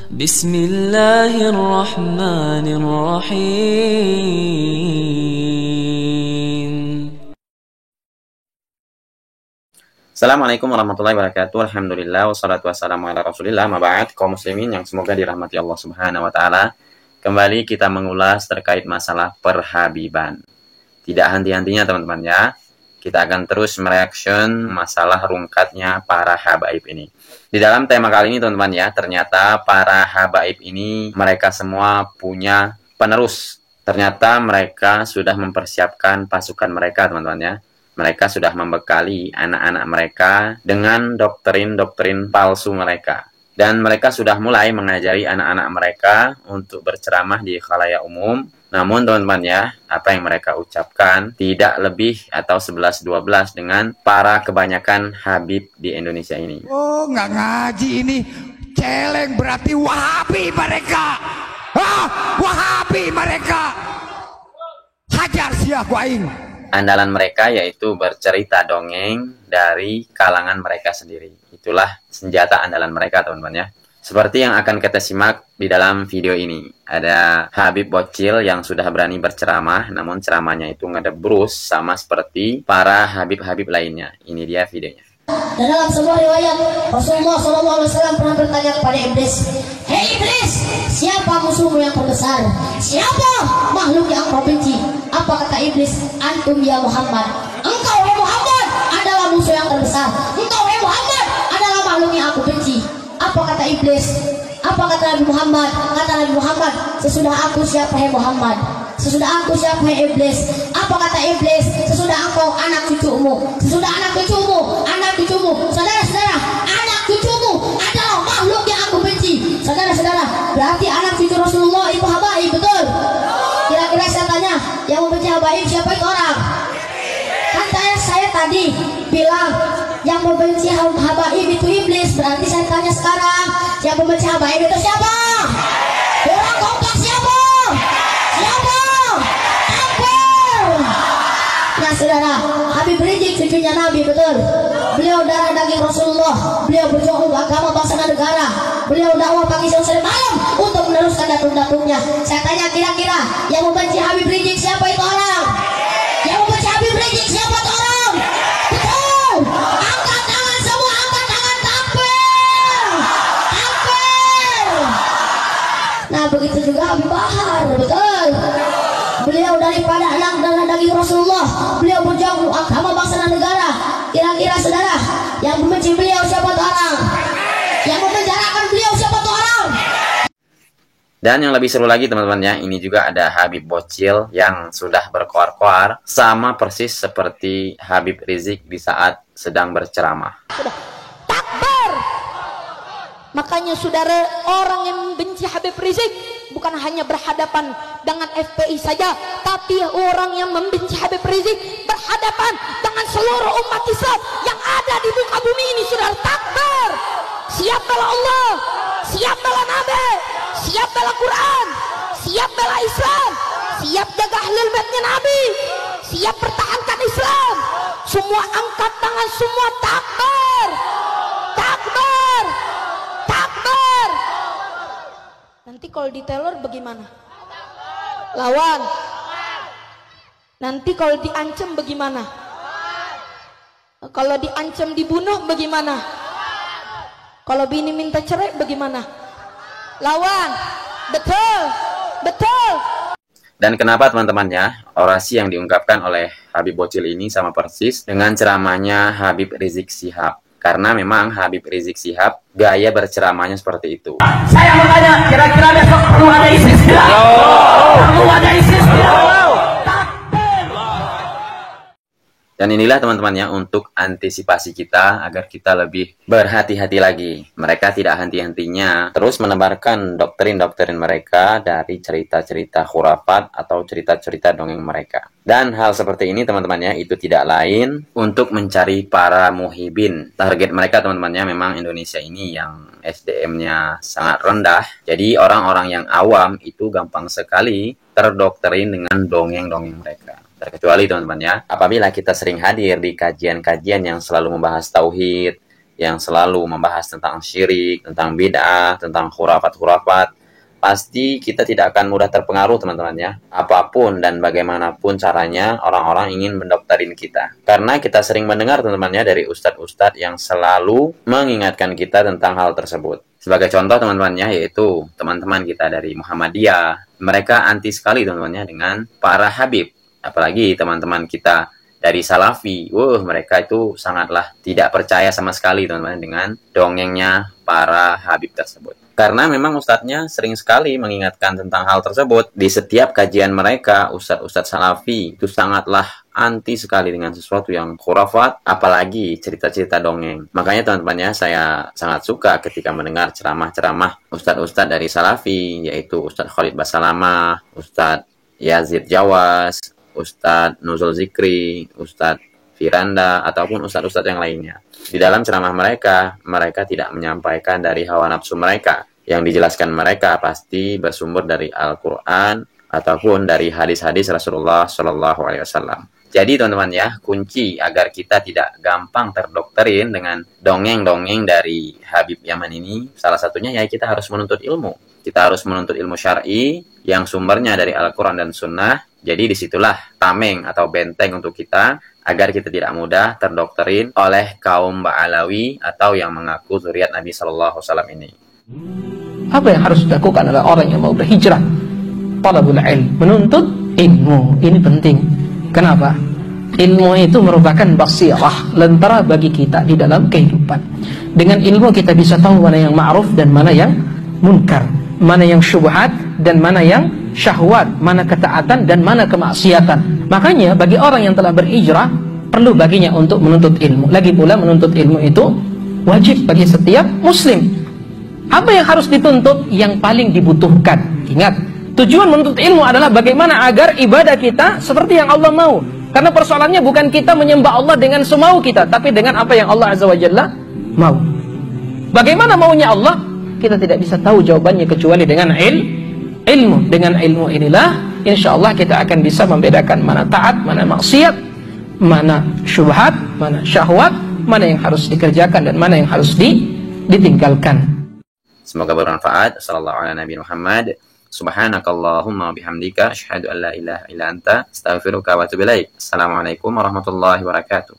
Bismillahirrahmanirrahim. Assalamualaikum warahmatullahi wabarakatuh. Alhamdulillah wassalatu wassalamu ala Rasulillah. Maba'ad, kaum muslimin yang semoga dirahmati Allah Subhanahu wa taala. Kembali kita mengulas terkait masalah perhabiban. Tidak henti-hentinya teman-teman ya. Kita akan terus mereaction masalah rungkatnya para habaib ini. Di dalam tema kali ini teman-teman ya, ternyata para habaib ini mereka semua punya penerus. Ternyata mereka sudah mempersiapkan pasukan mereka teman-teman ya. Mereka sudah membekali anak-anak mereka dengan doktrin-doktrin palsu mereka. Dan mereka sudah mulai mengajari anak-anak mereka untuk berceramah di khalayak umum. Namun teman-teman ya, apa yang mereka ucapkan tidak lebih atau 11-12 dengan para kebanyakan habib di Indonesia ini. Oh, nggak ngaji ini. Celeng berarti Wahabi mereka. Wahabi mereka. Hajar siap aing. Andalan mereka yaitu bercerita dongeng dari kalangan mereka sendiri. Itulah senjata andalan mereka teman-teman ya. Seperti yang akan kita simak di dalam video ini. Ada Habib Bocil yang sudah berani berceramah, namun ceramahnya itu ngedebrus sama seperti para habib-habib lainnya. Ini dia videonya. Dan dalam sebuah riwayat Rasulullah SAW pernah bertanya kepada iblis, "Hei iblis, siapa musuhmu yang terbesar? Siapa makhluk yang kau benci?" Apa kata iblis? "Antum ya Muhammad. Engkau ya Muhammad adalah musuh yang terbesar. Engkau ya Muhammad adalah makhluk yang aku benci." Apa kata iblis? Apa kata Nabi Muhammad? Kata Nabi Muhammad, "Sesudah aku siapa hai Muhammad? Sesudah aku siapa hai iblis?" Apa kata iblis? "Sesudah engkau anak cucumu. Sesudah anak cucumu, saudara-saudara, anak cucumu adalah makhluk yang aku benci." Saudara-saudara, berarti anak cucu Rasulullah itu habaib, betul? Kira-kira saya tanya, yang membenci habaib siapa itu orang? Kan saya tadi bilang yang membenci habaib itu iblis. Berarti saya tanya sekarang, yang membenci habaib itu siapa? Orang kompak siapa? Siapa? Akbar. Nah saudara, Habib Rizik cucunya Nabi, betul? Beliau darah daging Rasulullah. Beliau berjuang untuk agama bangsa dan negara. Beliau dakwah pagi siang sore malam untuk meneruskan datung-datungnya. Saya tanya kira-kira yang membenci Habib Rizik siapa itu orang? Yang membenci Habib Rizik siapa itu orang? Betul. Angkat tangan semua, angkat tangan, takbir. Takbir. Nah begitu juga Habib Bahar, betul? Beliau daripada anak darah daging Rasulullah. Beliau berjuang untuk agama bangsa dan negara. Kira-kira saudara, yang membenci beliau siapa itu orang? Yang memenjarakan beliau siapa itu orang? Dan yang lebih seru lagi teman-teman ya, ini juga ada Habib Bocil yang sudah berkoar-koar sama persis seperti Habib Rizik di saat sedang berceramah. Takbir. Makanya saudara, orang yang benci Habib Rizik bukan hanya berhadapan dengan FPI saja, tapi orang yang membenci Habib Rizik berhadapan dengan seluruh umat Islam yang ada di muka bumi ini. Saudara, takbir. Siap bela Allah, siap bela Nabi, siap bela Quran, siap bela Islam, siap jaga ahlul baitnya Nabi, siap pertahankan Islam. Semua angkat tangan, semua takbir. Takbir. Takbir. Nanti kalau diteror bagaimana? Lawan. Nanti kalau diancam bagaimana? Kalau diancam dibunuh bagaimana? Kalau bini minta cerai bagaimana? Lawan. Betul. Betul. Dan kenapa teman-teman ya, orasi yang diungkapkan oleh Habib Bocil ini sama persis dengan ceramahnya Habib Rizik Syihab. Karena memang Habib Rizik Syihab gaya berceramahnya seperti itu. Saya bertanya, kira-kira besok perlu ada ISIS tidak? Perlu ada ISIS tidak? Dan inilah teman-teman ya, untuk antisipasi kita agar kita lebih berhati-hati lagi. Mereka tidak henti-hentinya terus menebarkan doktrin-doktrin mereka dari cerita-cerita khurafat atau cerita-cerita dongeng mereka. Dan hal seperti ini teman-teman ya, itu tidak lain untuk mencari para muhibin. Target mereka teman-teman ya, memang Indonesia ini yang SDM-nya sangat rendah. Jadi orang-orang yang awam itu gampang sekali terdoktrin dengan dongeng-dongeng mereka. Terkecuali teman-teman ya, apabila kita sering hadir di kajian-kajian yang selalu membahas tauhid, yang selalu membahas tentang syirik, tentang bid'ah, tentang khurafat-khurafat, pasti kita tidak akan mudah terpengaruh teman-teman ya. Apapun dan bagaimanapun caranya orang-orang ingin mendokterin kita. Karena kita sering mendengar teman-teman ya dari ustadz-ustadz yang selalu mengingatkan kita tentang hal tersebut. Sebagai contoh teman-teman ya, yaitu teman-teman kita dari Muhammadiyah. Mereka anti sekali teman-teman ya dengan para habib. Apalagi teman-teman kita dari Salafi, mereka itu sangatlah tidak percaya sama sekali teman-teman dengan dongengnya para habib tersebut. Karena memang ustadznya sering sekali mengingatkan tentang hal tersebut. Di setiap kajian mereka, ustadz-ustadz Salafi itu sangatlah anti sekali dengan sesuatu yang khurafat, apalagi cerita-cerita dongeng. Makanya teman-teman ya, saya sangat suka ketika mendengar ceramah-ceramah ustadz-ustadz dari Salafi, yaitu Ustadz Khalid Basalamah, Ustadz Yazid Jawas, Ustadz Nuzul Zikri, Ustadz Firanda, ataupun ustadz-ustadz yang lainnya. Di dalam ceramah mereka, mereka tidak menyampaikan dari hawa nafsu mereka. Yang dijelaskan mereka pasti bersumber dari Al-Quran ataupun dari hadis-hadis Rasulullah SAW. Jadi teman-teman ya, kunci agar kita tidak gampang terdokterin dengan dongeng-dongeng dari Habib Yaman ini, salah satunya ya kita harus menuntut ilmu. Kita harus menuntut ilmu syar'i yang sumbernya dari Al-Quran dan Sunnah. Jadi disitulah tameng atau benteng untuk kita agar kita tidak mudah terdokterin oleh kaum Ba'alawi atau yang mengaku zuriat Nabi SAW ini. Apa yang harus dilakukan oleh orang yang mau berhijrah? Talabul ilm, menuntut ilmu. Ini penting. Kenapa? Ilmu itu merupakan basirah, lentera bagi kita di dalam kehidupan. Dengan ilmu kita bisa tahu mana yang ma'ruf dan mana yang munkar, mana yang syubhat dan mana yang syahwat, mana ketaatan dan mana kemaksiatan. Makanya bagi orang yang telah berhijrah, perlu baginya untuk menuntut ilmu. Lagi pula menuntut ilmu itu wajib bagi setiap muslim. Apa yang harus dituntut? Yang paling dibutuhkan. Ingat, tujuan menuntut ilmu adalah bagaimana agar ibadah kita seperti yang Allah mau. Karena persoalannya bukan kita menyembah Allah dengan semau kita, tapi dengan apa yang Allah Azza wa Jalla mau. Bagaimana maunya Allah? Kita tidak bisa tahu jawabannya kecuali dengan ilmu. Dengan ilmu inilah insya Allah kita akan bisa membedakan mana taat, mana maksiat, mana syubhat, mana syahwat, mana yang harus dikerjakan dan mana yang harus ditinggalkan. Semoga bermanfaat. Sallallahu ala Nabi Muhammad. Subhanakallahumma bihamdika asyhadu an la ilaha illa anta astaghfiruka wa atubu ilaik. Assalamualaikum warahmatullahi wabarakatuh.